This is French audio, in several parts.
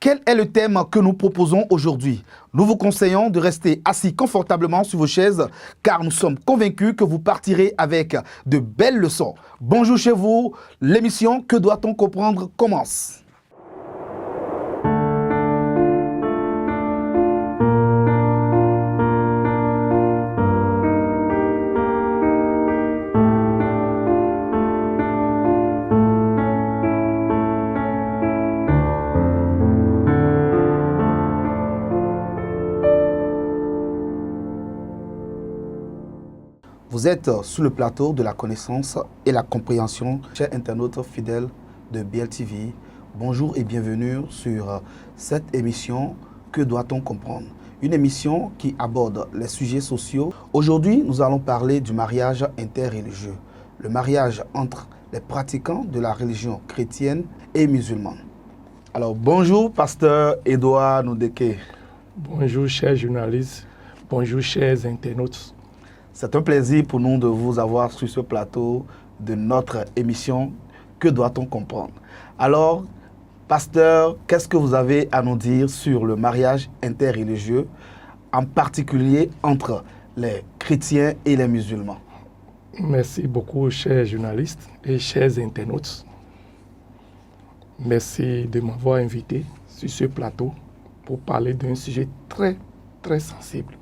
Quel est le thème que nous proposons aujourd'hui? Nous vous conseillons de rester assis confortablement sur vos chaises car nous sommes convaincus que vous partirez avec de belles leçons. Bonjour chez vous, l'émission Que doit-on comprendre commence. Vous êtes sur le plateau de la connaissance et la compréhension, chers internautes fidèles de BLTV. Bonjour et bienvenue sur cette émission Que doit-on comprendre? Une émission qui aborde les sujets sociaux. Aujourd'hui, nous allons parler du mariage interreligieux, le mariage entre les pratiquants de la religion chrétienne et musulmane. Alors, bonjour, pasteur Edouard Nodeke. Bonjour, chers journalistes. Bonjour, chers internautes. C'est un plaisir pour nous de vous avoir sur ce plateau de notre émission Que doit-on comprendre? Alors, pasteur, qu'est-ce que vous avez à nous dire sur le mariage interreligieux, en particulier entre les chrétiens et les musulmans? Merci beaucoup, chers journalistes et chers internautes. Merci de m'avoir invité sur ce plateau pour parler d'un sujet très, très sensible.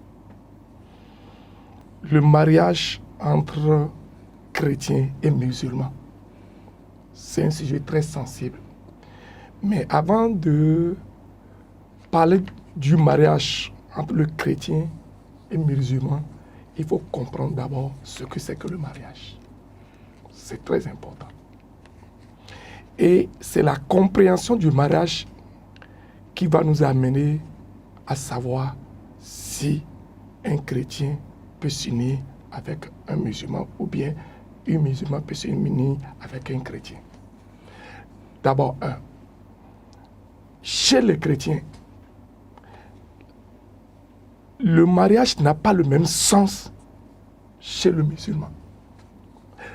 Le mariage entre chrétiens et musulmans, c'est un sujet très sensible. Mais avant de parler du mariage entre le chrétien et le musulman, il faut comprendre d'abord ce que c'est que le mariage. C'est très important. Et c'est la compréhension du mariage qui va nous amener à savoir si un chrétien peut s'unir avec un musulman ou bien un musulman peut s'unir avec un chrétien. D'abord, chez les chrétiens, le mariage n'a pas le même sens chez le musulman.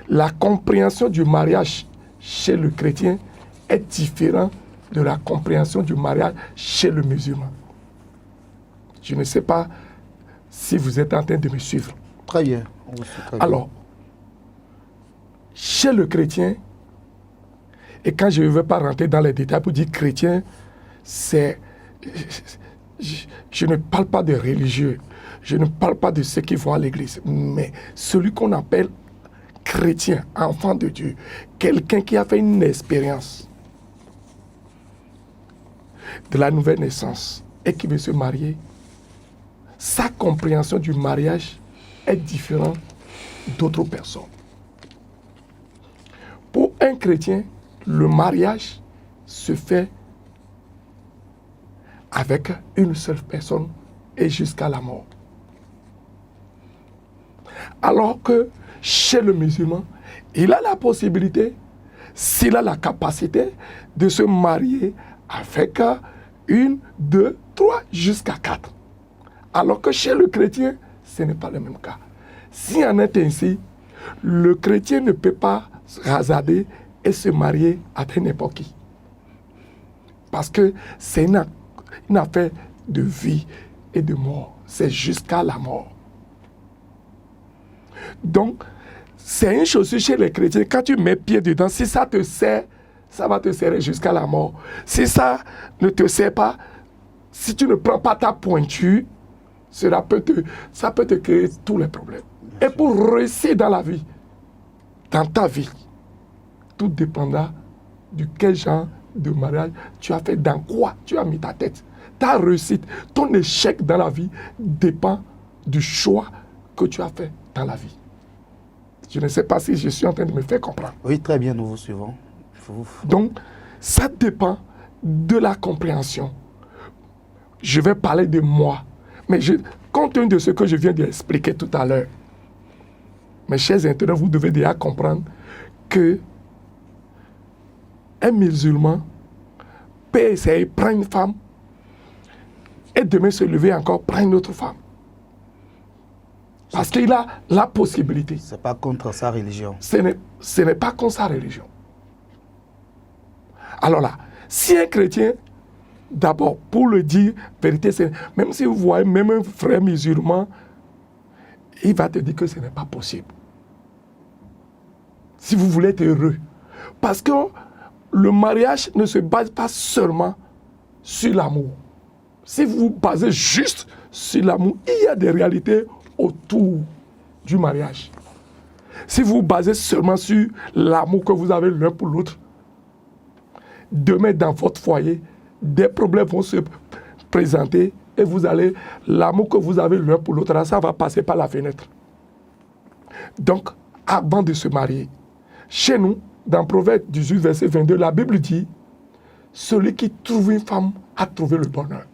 La compréhension du mariage chez le chrétien est différente de la compréhension du mariage chez le musulman. Je ne sais pas si vous êtes en train de me suivre. Très bien. Alors, chez le chrétien, et quand je ne veux pas rentrer dans les détails pour dire chrétien, c'est... Je ne parle pas de religieux, je ne parle pas de ceux qui vont à l'église, mais celui qu'on appelle chrétien, enfant de Dieu, quelqu'un qui a fait une expérience de la nouvelle naissance et qui veut se marier, sa compréhension du mariage est différente d'autres personnes. Pour un chrétien, le mariage se fait avec une seule personne et jusqu'à la mort. Alors que chez le musulman, il a la possibilité, s'il a la capacité, de se marier avec une, deux, trois, jusqu'à quatre. Alors que chez le chrétien, ce n'est pas le même cas. Si en est ainsi, le chrétien ne peut pas se hasarder et se marier avec n'importe qui. Parce que c'est une affaire de vie et de mort. C'est jusqu'à la mort. Donc, c'est une chose chez les chrétiens. Quand tu mets pied dedans, si ça te sert, ça va te servir jusqu'à la mort. Si ça ne te sert pas, si tu ne prends pas ta pointure, ça peut te créer tous les problèmes. Et pour réussir dans la vie, dans ta vie, tout dépendra de quel genre de mariage tu as fait, dans quoi tu as mis ta tête. Ta réussite, ton échec dans la vie dépend du choix que tu as fait dans la vie. Je ne sais pas si je suis en train de me faire comprendre. Oui, très bien, nous vous suivons. Donc, ça dépend de la compréhension. Je vais parler de moi. Mais compte tenu de ce que je viens d'expliquer tout à l'heure, mes chers internautes, vous devez déjà comprendre que un musulman peut essayer de prendre une femme et demain se lever encore prendre une autre femme. Parce qu'il a la possibilité. Ce n'est pas contre sa religion. Ce n'est pas contre sa religion. Alors là, si un chrétien d'abord, pour le dire, vérité, même si vous voyez même un frère musulman, il va te dire que ce n'est pas possible. Si vous voulez être heureux. Parce que le mariage ne se base pas seulement sur l'amour. Si vous vous basez juste sur l'amour, il y a des réalités autour du mariage. Si vous vous basez seulement sur l'amour que vous avez l'un pour l'autre, demain dans votre foyer, des problèmes vont se présenter et vous allez, l'amour que vous avez l'un pour l'autre, ça va passer par la fenêtre. Donc, avant de se marier, chez nous, dans Proverbe 18, verset 22, la Bible dit, celui qui trouve une femme a trouvé le bonheur.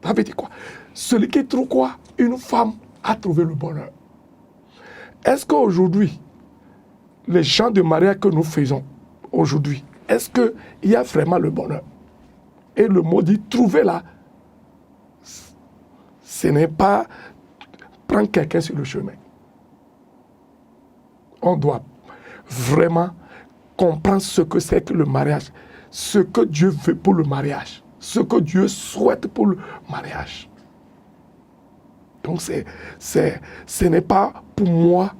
Ça veut dire quoi? Celui qui trouve quoi? Une femme a trouvé le bonheur. Est-ce qu'aujourd'hui, les gens de mariage que nous faisons aujourd'hui, est-ce qu'il y a vraiment le bonheur? Et le mot dit trouver là, ce n'est pas prendre quelqu'un sur le chemin. On doit vraiment comprendre ce que c'est que le mariage, ce que Dieu veut pour le mariage, ce que Dieu souhaite pour le mariage. Donc ce n'est pas pour moi,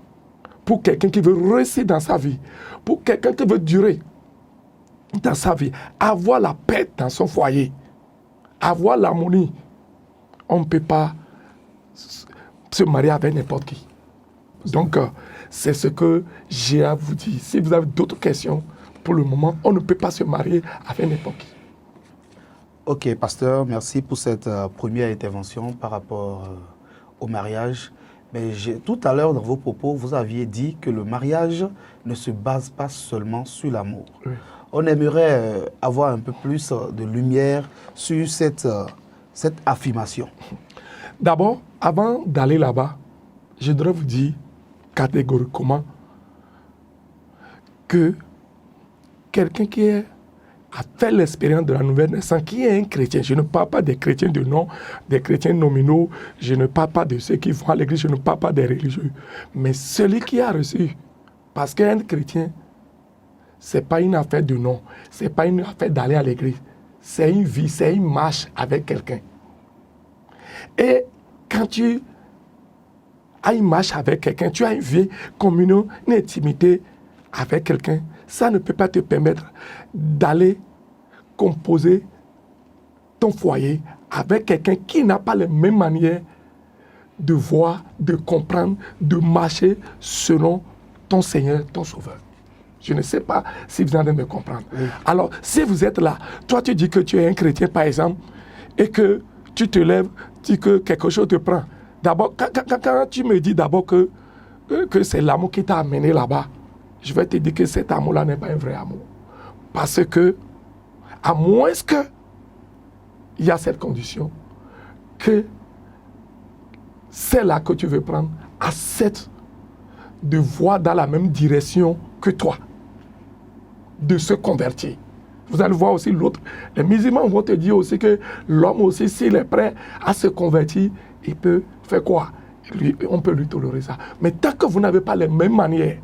pour quelqu'un qui veut réussir dans sa vie, pour quelqu'un qui veut durer dans sa vie, avoir la paix dans son foyer, avoir l'harmonie. On ne peut pas se marier avec n'importe qui. Donc, c'est ce que j'ai à vous dire. Si vous avez d'autres questions, pour le moment, on ne peut pas se marier avec n'importe qui. Ok, pasteur, merci pour cette première intervention par rapport au mariage. Mais tout à l'heure, dans vos propos, vous aviez dit que le mariage ne se base pas seulement sur l'amour. Oui. On aimerait avoir un peu plus de lumière sur cette affirmation. D'abord, avant d'aller là-bas, je voudrais vous dire catégoriquement que quelqu'un qui a fait l'expérience de la nouvelle naissance, qui est un chrétien, je ne parle pas des chrétiens de nom, des chrétiens nominaux, je ne parle pas de ceux qui vont à l'église, je ne parle pas des religieux, mais celui qui a reçu, parce qu'un chrétien, ce n'est pas une affaire de nom, ce n'est pas une affaire d'aller à l'église, c'est une vie, c'est une marche avec quelqu'un. Et quand tu as une marche avec quelqu'un, tu as une vie communion, une intimité avec quelqu'un, ça ne peut pas te permettre d'aller composer ton foyer avec quelqu'un qui n'a pas les mêmes manières de voir, de comprendre, de marcher selon ton Seigneur, ton Sauveur. Je ne sais pas si vous allez me comprendre. Oui. Alors, si vous êtes là, toi tu dis que tu es un chrétien par exemple, et que tu te lèves, dis que quelque chose te prend. D'abord, quand tu me dis d'abord que c'est l'amour qui t'a amené là-bas, je vais te dire que cet amour-là n'est pas un vrai amour. Parce que, à moins qu'il y a cette condition, que celle-là que tu veux prendre accepte de voir dans la même direction que toi, de se convertir. Vous allez voir aussi l'autre. Les musulmans vont te dire aussi que l'homme aussi, s'il est prêt à se convertir, il peut faire quoi? On peut lui tolérer ça. Mais tant que vous n'avez pas les mêmes manières,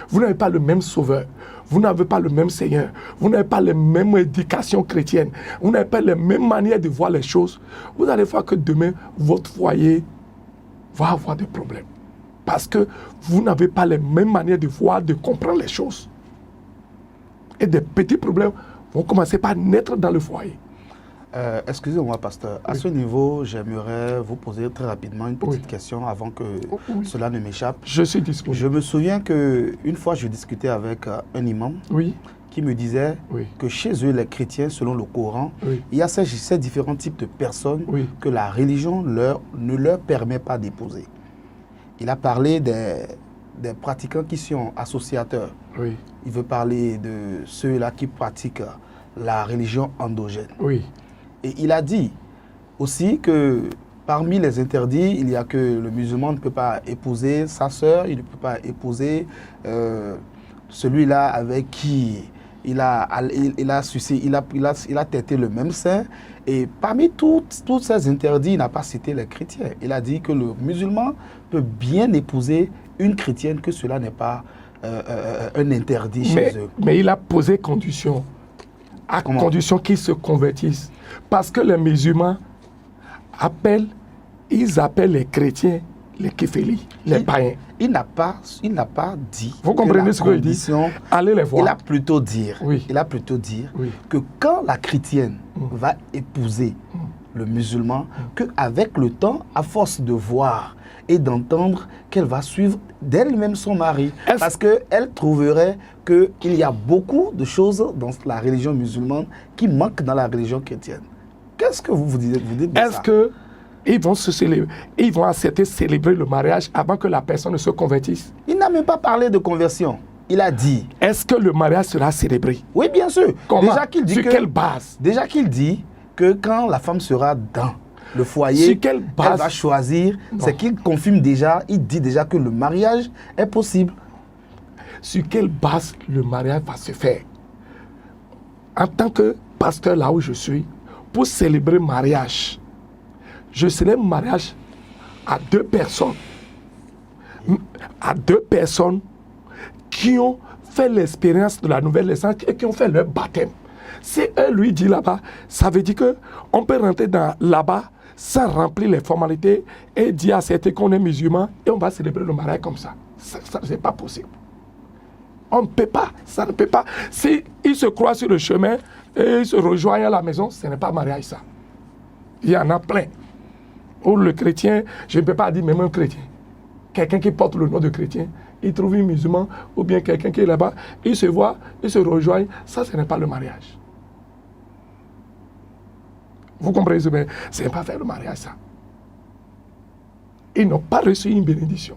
vous n'avez pas le même sauveur, vous n'avez pas le même Seigneur, vous n'avez pas les mêmes éducations chrétiennes, vous n'avez pas les mêmes manières de voir les choses, vous allez voir que demain, votre foyer va avoir des problèmes. Parce que vous n'avez pas les mêmes manières de voir, de comprendre les choses. Et des petits problèmes vont commencer par naître dans le foyer. Excusez-moi, pasteur. À ce niveau, j'aimerais vous poser très rapidement une petite question avant que cela ne m'échappe. Je suis disponible. Je me souviens qu'une fois, je discutais avec un imam qui me disait que chez eux, les chrétiens, selon le Coran, il y a ces différents types de personnes que la religion ne leur permet pas d'épouser. Il a parlé des pratiquants qui sont associateurs. Il veut parler de ceux-là qui pratiquent la religion endogène. Et il a dit aussi que parmi les interdits, il y a que le musulman ne peut pas épouser sa sœur, il ne peut pas épouser celui-là avec qui il a têté le même sein. Et parmi tous ces interdits, il n'a pas cité les chrétiens. Il a dit que le musulman peut bien épouser une chrétienne, que cela n'est pas un interdit chez eux. Mais il a posé condition À condition qu'ils se convertissent. Parce que les musulmans appellent les chrétiens les kéfélis, les païens. Il n'a pas dit. Vous comprenez ce qu'il dit? Allez les voir. Il a plutôt dit, oui. Oui. Que quand la chrétienne va épouser le musulman, qu'avec le temps, à force de voir et d'entendre, qu'elle va suivre d'elle-même son mari. Parce qu'elle trouverait qu'il y a beaucoup de choses dans la religion musulmane qui manquent dans la religion chrétienne. Qu'est-ce que vous dites de ça? Est-ce qu'ils vont se célébrer, ils vont accepter de célébrer le mariage avant que la personne ne se convertisse? Il n'a même pas parlé de conversion. Il a dit... Est-ce que le mariage sera célébré? Oui, bien sûr. Comment? Sur quelle base? Déjà qu'il dit que quand la femme sera dans le foyer, sur quelle base? Elle va choisir. C'est qu'il confirme déjà, il dit déjà que le mariage est possible. Sur quelle base le mariage va se faire? En tant que pasteur là où je suis, pour célébrer le mariage, je célèbre le mariage à deux personnes. À deux personnes qui ont fait l'expérience de la nouvelle naissance et qui ont fait leur baptême. Si elle lui dit là-bas, ça veut dire qu'on peut rentrer là-bas sans remplir les formalités et dire à certains qu'on est musulman et on va célébrer le mariage comme ça. Ça c'est pas possible. On ne peut pas, ça ne peut pas. Si ils se croient sur le chemin et ils se rejoignent à la maison, ce n'est pas mariage ça. Il y en a plein. Ou le chrétien, je ne peux pas dire même un chrétien. Quelqu'un qui porte le nom de chrétien, il trouve un musulman ou bien quelqu'un qui est là-bas, ils se voient, ils se rejoignent, ça ce n'est pas le mariage. Vous comprenez ce que ce n'est pas faire le mariage ça. Ils n'ont pas reçu une bénédiction.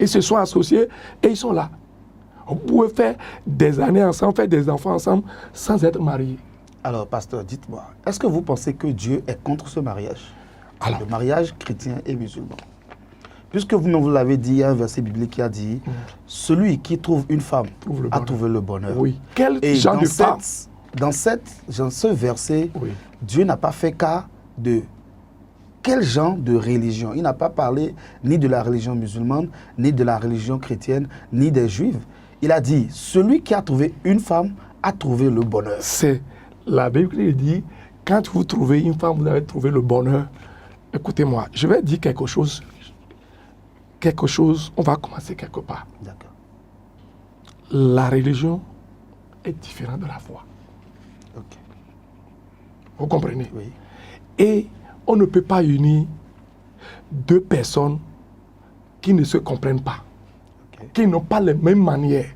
Ils se sont associés et ils sont là. On pouvait faire des années ensemble, faire des enfants ensemble sans être mariés. Alors, pasteur, dites-moi, est-ce que vous pensez que Dieu est contre ce mariage? Alors, le mariage chrétien et musulman. Puisque vous l'avez dit, il y a un verset biblique qui a dit celui qui trouve une femme a trouvé le bonheur. Oui. Quel genre de femme? Dans ce verset, oui. Dieu n'a pas fait cas de quel genre de religion. Il n'a pas parlé ni de la religion musulmane, ni de la religion chrétienne, ni des juifs. Il a dit, celui qui a trouvé une femme a trouvé le bonheur. C'est la Bible qui dit, quand vous trouvez une femme, vous avez trouvé le bonheur. Écoutez-moi, je vais dire quelque chose. On va commencer quelque part. D'accord. La religion est différente de la foi. Ok. Vous comprenez? Oui. Et on ne peut pas unir deux personnes qui ne se comprennent pas, qui n'ont pas les mêmes manières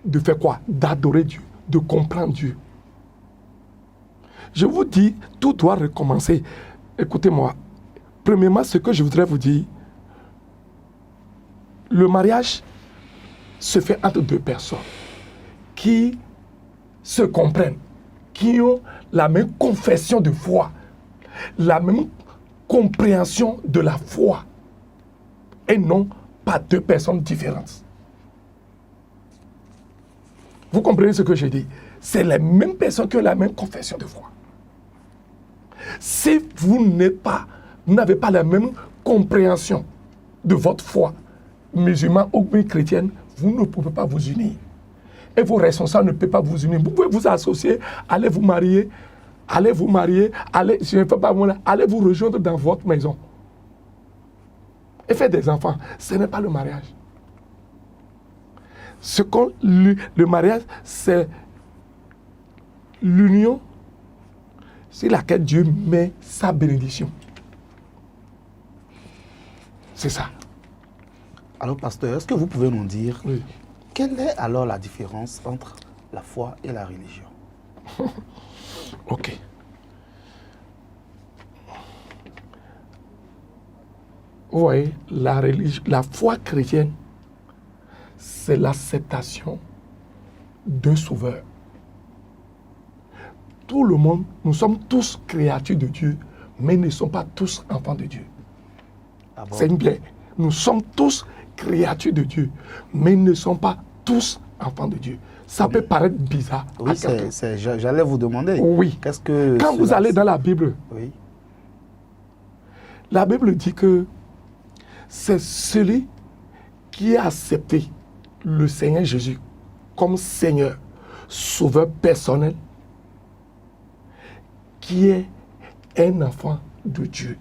de faire quoi? D'adorer Dieu, de comprendre Dieu. Je vous dis, tout doit recommencer. Écoutez-moi, premièrement, ce que je voudrais vous dire, le mariage se fait entre deux personnes qui se comprennent, qui ont la même confession de foi, la même compréhension de la foi, et non pas deux personnes différentes. Vous comprenez ce que je dis? C'est les mêmes personnes qui ont la même confession de foi. Si vous n'avez pas la même compréhension de votre foi, musulman ou chrétienne, vous ne pouvez pas vous unir. Et vos responsables ne peuvent pas vous unir. Vous pouvez vous associer, allez vous marier, allez vous rejoindre dans votre maison. Et faire des enfants. Ce n'est pas le mariage. Le mariage, c'est l'union sur laquelle Dieu met sa bénédiction. C'est ça. Alors, pasteur, est-ce que vous pouvez nous dire oui. Quelle est alors la différence entre la foi et la religion? Ok. Vous voyez, la foi chrétienne, c'est l'acceptation d'un sauveur. Tout le monde, nous sommes tous créatures de Dieu, mais ne sommes pas tous enfants de Dieu. Ah bon? C'est bien. Nous sommes tous créatures de Dieu, mais ne sommes pas tous enfants de Dieu. Ça peut paraître bizarre. Oui, j'allais vous demander. Oui. Qu'est-ce que quand vous allez dans la Bible, oui. La Bible dit que c'est celui qui a accepté le Seigneur Jésus comme Seigneur, sauveur personnel, qui est un enfant de Dieu.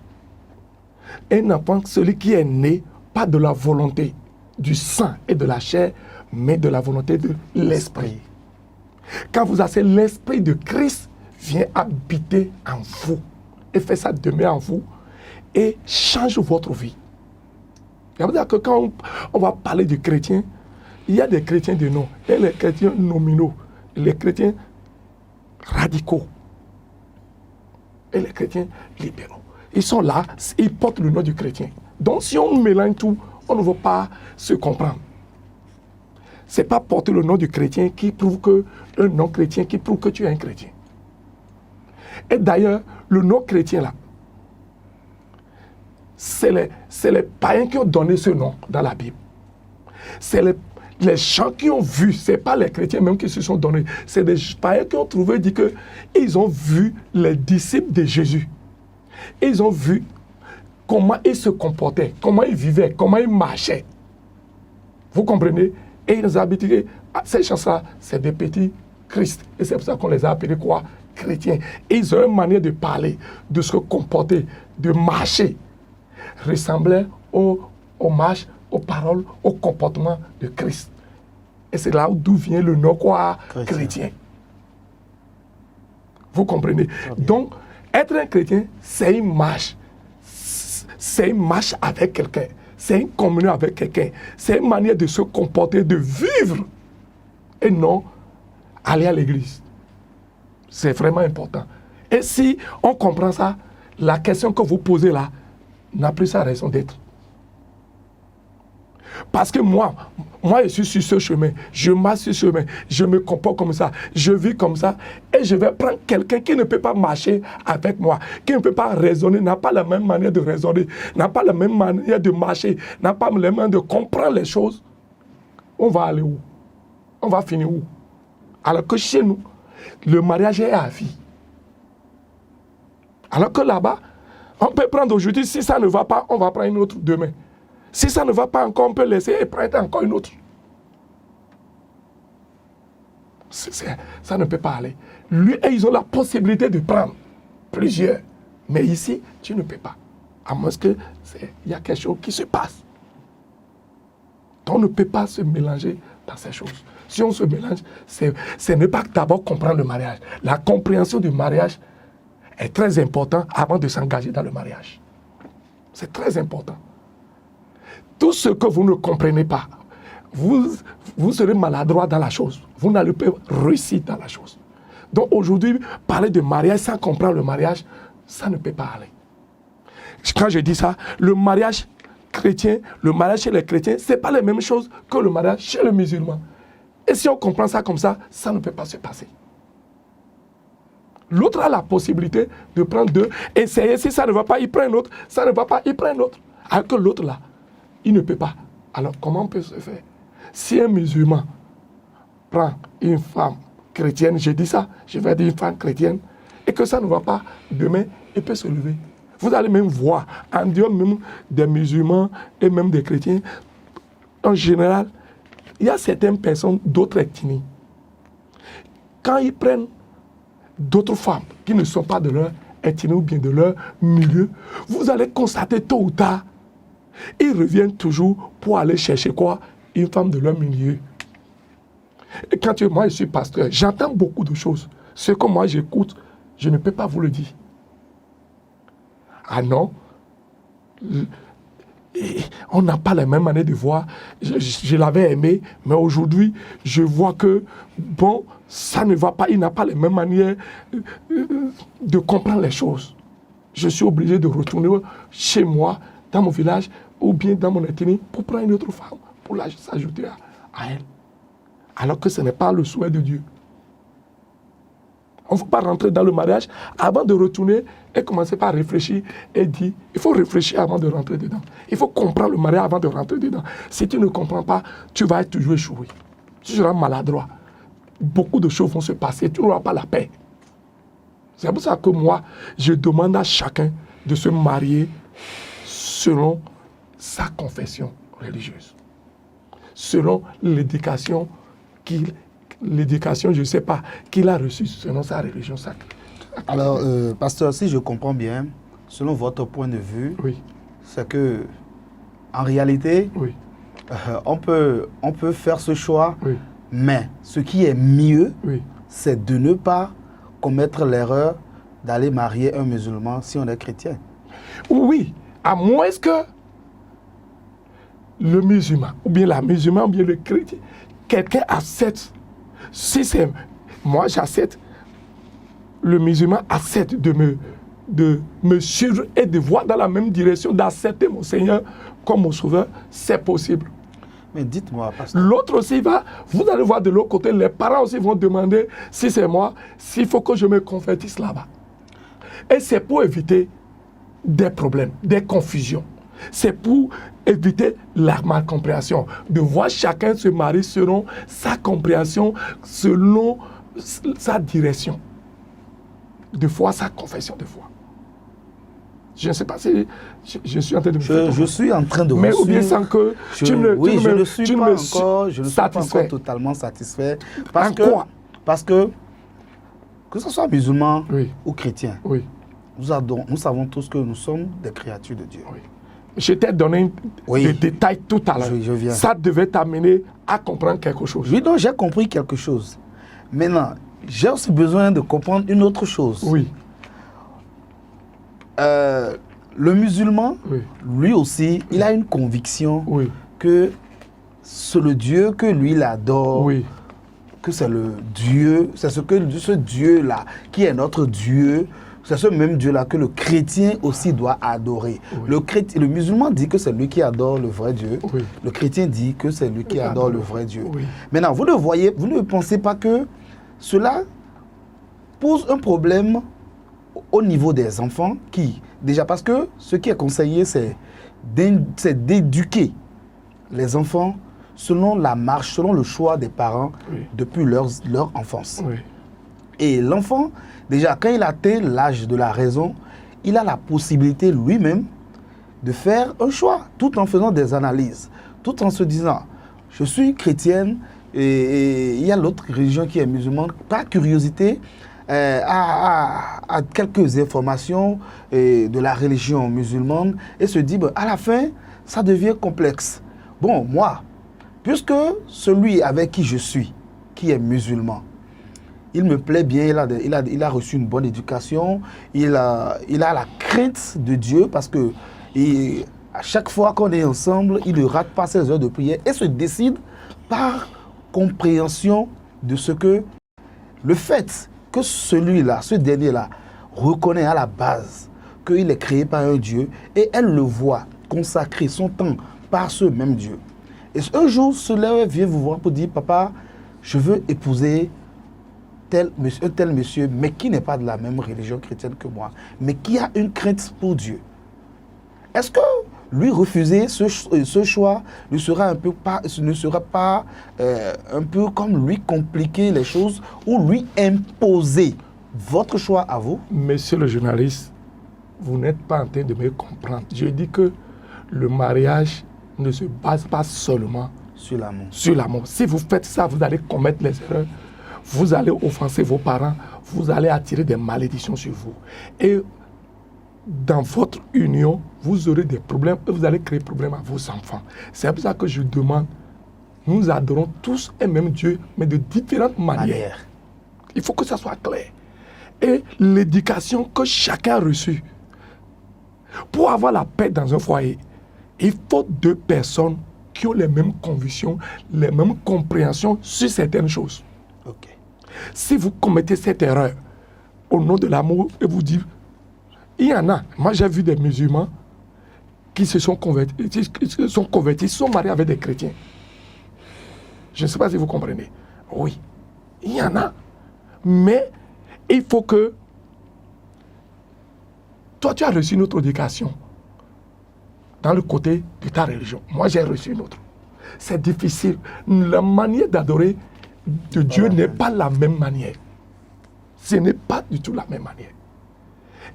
Un enfant, celui qui est né, pas de la volonté du sang et de la chair, mais de la volonté de l'esprit. Quand vous avez l'esprit de Christ, vient habiter en vous et fait sa demeure en vous et change votre vie. C'est-à-dire que quand on va parler de chrétiens, il y a des chrétiens de nom, et les chrétiens nominaux, les chrétiens radicaux et les chrétiens libéraux. Ils sont là, ils portent le nom du chrétien. Donc si on mélange tout, on ne va pas se comprendre. Ce n'est pas porter le nom du chrétien qui prouve que un non chrétien qui prouve que tu es un chrétien. Et d'ailleurs, le non chrétien là, c'est les païens qui ont donné ce nom dans la Bible. C'est les gens qui ont vu, ce n'est pas les chrétiens même qui se sont donnés, c'est des païens qui ont trouvé, dit que ils ont vu les disciples de Jésus. Ils ont vu comment ils se comportaient, comment ils vivaient, comment ils marchaient. Vous comprenez? Et ils nous ont habitués. Ces gens-là, c'est des petits Christ. Et c'est pour ça qu'on les a appelés quoi? Chrétiens. Et ils ont une manière de parler, de se comporter, de marcher, ressemblait aux marches, aux paroles, au comportement de Christ. Et c'est là d'où vient le nom quoi? Chrétien. Vous comprenez? Donc, être un chrétien, c'est une marche. C'est une marche avec quelqu'un. C'est une communion avec quelqu'un. C'est une manière de se comporter, de vivre. Et non aller à l'église. C'est vraiment important. Et si on comprend ça, la question que vous posez là n'a plus sa raison d'être. Parce que moi, je suis sur ce chemin, je marche sur ce chemin, je me comporte comme ça, je vis comme ça, et je vais prendre quelqu'un qui ne peut pas marcher avec moi, qui ne peut pas raisonner, n'a pas la même manière de raisonner, n'a pas la même manière de marcher, n'a pas la même manière de comprendre les choses. On va aller où? On va finir où? Alors que chez nous, le mariage est à vie. Alors que là-bas, on peut prendre aujourd'hui, si ça ne va pas, on va prendre une autre demain. Si ça ne va pas encore, on peut laisser et prendre encore une autre. Ça ne peut pas aller. Lui, et ils ont la possibilité de prendre plusieurs. Mais ici, tu ne peux pas. À moins qu'il y a quelque chose qui se passe. On ne peut pas se mélanger dans ces choses. Si on se mélange, ce n'est pas d'abord comprendre le mariage. La compréhension du mariage est très importante avant de s'engager dans le mariage. C'est très important. Tout ce que vous ne comprenez pas, vous serez maladroit dans la chose. Vous n'allez pas réussir dans la chose. Donc aujourd'hui, parler de mariage sans comprendre le mariage, ça ne peut pas aller. Quand je dis ça, le mariage chrétien, le mariage chez les chrétiens, ce n'est pas la même chose que le mariage chez les musulmans. Et si on comprend ça comme ça, ça ne peut pas se passer. L'autre a la possibilité de prendre deux, essayer, si ça ne va pas, il prend un autre, ça ne va pas, il prend un autre. Alors que l'autre là, il ne peut pas. Alors comment on peut se faire? Si un musulman prend une femme chrétienne, je dis ça, je vais dire une femme chrétienne, et que ça ne va pas, demain, il peut se lever. Vous allez même voir, en dehors même des musulmans et même des chrétiens, en général, il y a certaines personnes d'autres ethnies. Quand ils prennent d'autres femmes qui ne sont pas de leur ethnie ou bien de leur milieu, vous allez constater tôt ou tard, ils reviennent toujours pour aller chercher quoi? Une femme de leur milieu. Et quand moi je suis pasteur, j'entends beaucoup de choses. Ce que moi j'écoute, je ne peux pas vous le dire. Ah non, on n'a pas la même manière de voir. Je l'avais aimé, mais aujourd'hui, je vois que, bon, ça ne va pas, il n'a pas la même manière de comprendre les choses. Je suis obligé de retourner chez moi, dans mon village, ou bien dans mon ethnie, pour prendre une autre femme, pour s'ajouter à elle. Alors que ce n'est pas le souhait de Dieu. On ne faut pas rentrer dans le mariage avant de retourner et commencer par réfléchir et dire, il faut réfléchir avant de rentrer dedans. Il faut comprendre le mariage avant de rentrer dedans. Si tu ne comprends pas, tu vas toujours échouer. Tu seras maladroit. Beaucoup de choses vont se passer, tu n'auras pas la paix. C'est pour ça que moi, je demande à chacun de se marier selon sa confession religieuse, selon l'éducation l'éducation, je ne sais pas, qu'il a reçue selon sa religion sacrée. Alors, pasteur, si je comprends bien, selon votre point de vue, Oui, c'est que, en réalité, oui, on peut faire ce choix, oui, mais ce qui est mieux, oui. c'est de ne pas commettre l'erreur d'aller marier un musulman si on est chrétien. Oui, à moins que le musulman, ou bien la musulmane, ou bien le chrétien, quelqu'un accepte. Si c'est moi, j'accepte, le musulman accepte de me suivre et de voir dans la même direction, d'accepter mon Seigneur comme mon sauveur, c'est possible. Mais dites-moi, pasteur. L'autre aussi va, vous allez voir de l'autre côté, les parents aussi vont demander, si c'est moi, s'il faut que je me convertisse là-bas. Et c'est pour éviter des problèmes, des confusions. C'est pour éviter la malcompréhension, de voir chacun se marier selon sa compréhension, selon sa direction de foi, sa confession de foi. Je ne sais pas si je suis en train de me faire Je suis en train de mais vous ou bien suivre. sans que Je ne suis pas encore totalement satisfait. Parce que ce soit musulman oui, ou chrétien, oui, nous savons tous que nous sommes des créatures de Dieu. oui. Je t'ai donné des détails tout à l'heure. Je viens. Ça devait t'amener à comprendre quelque chose. Oui, donc j'ai compris quelque chose. Maintenant, j'ai aussi besoin de comprendre une autre chose. Oui, Le musulman, oui, lui aussi, il a une conviction oui, que c'est le Dieu que lui il adore, oui, que c'est le Dieu, c'est ce Dieu-là qui est notre Dieu, c'est ce même Dieu-là que le chrétien aussi doit adorer. Oui. Le musulman dit que c'est lui qui adore le vrai Dieu, oui. le chrétien dit que c'est lui qui adore le vrai Dieu. Oui. Maintenant, vous ne pensez pas que cela pose un problème au niveau des enfants déjà parce que ce qui est conseillé, c'est d'éduquer les enfants selon la marche, selon le choix des parents Oui. depuis leur enfance. Oui. Et l'enfant, déjà, quand il atteint l'âge de la raison, il a la possibilité lui-même de faire un choix, tout en faisant des analyses, tout en se disant, je suis chrétienne et il y a l'autre religion qui est musulmane, par curiosité, à quelques informations de la religion musulmane et se dit, à la fin, ça devient complexe. Bon, moi, puisque celui avec qui je suis, qui est musulman, il me plaît bien, il a reçu une bonne éducation, il a la crainte de Dieu parce que à chaque fois qu'on est ensemble, il ne rate pas ses heures de prière et se décide par compréhension de ce que le fait que celui-là, ce dernier-là, reconnaît à la base qu'il est créé par un Dieu et elle le voit consacrer son temps par ce même Dieu. Et un jour, cela vient vous voir pour dire, papa, je veux épouser un tel monsieur, mais qui n'est pas de la même religion chrétienne que moi, mais qui a une crainte pour Dieu. Est-ce que lui refuser ce choix ne sera pas un peu comme lui compliquer les choses ou lui imposer votre choix à vous? Monsieur le journaliste, vous n'êtes pas en train de me comprendre. Je dis que le mariage ne se base pas seulement sur l'amour. Sur l'amour. Si vous faites ça, vous allez commettre les erreurs, vous allez offenser vos parents, vous allez attirer des malédictions sur vous. Et dans votre union, vous aurez des problèmes et vous allez créer des problèmes à vos enfants. C'est pour ça que je demande, nous adorons tous un même Dieu, mais de différentes manières. Il faut que ça soit clair. Et l'éducation que chacun a reçue, pour avoir la paix dans un foyer, il faut deux personnes qui ont les mêmes convictions, les mêmes compréhensions sur certaines choses. Okay. Si vous commettez cette erreur au nom de l'amour et vous dites, il y en a, moi j'ai vu des musulmans qui se sont convertis, sont mariés avec des chrétiens. Je ne sais pas si vous comprenez. Oui, il y en a. Mais il faut que toi tu as reçu une autre éducation dans le côté de ta religion. Moi j'ai reçu une autre. C'est difficile. La manière d'adorer de Dieu n'est pas la même manière. Ce n'est pas du tout la même manière.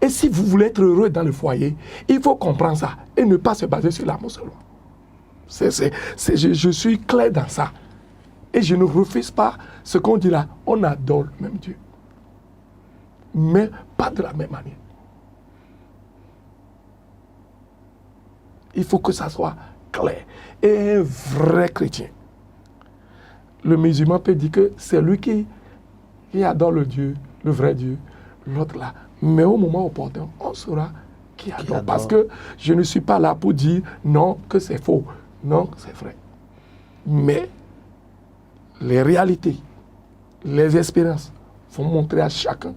Et si vous voulez être heureux dans le foyer, il faut comprendre ça et ne pas se baser sur l'amour seulement. Je suis clair dans ça. Et je ne refuse pas ce qu'on dit là. On adore le même Dieu. Mais pas de la même manière. Il faut que ça soit clair. Et un vrai chrétien. Le musulman peut dire que c'est lui qui adore le Dieu, le vrai Dieu, l'autre là. Mais au moment opportun, on saura qui adore. Parce que je ne suis pas là pour dire non, que c'est faux, non, que c'est vrai. Mais les réalités, les expériences vont montrer à chacun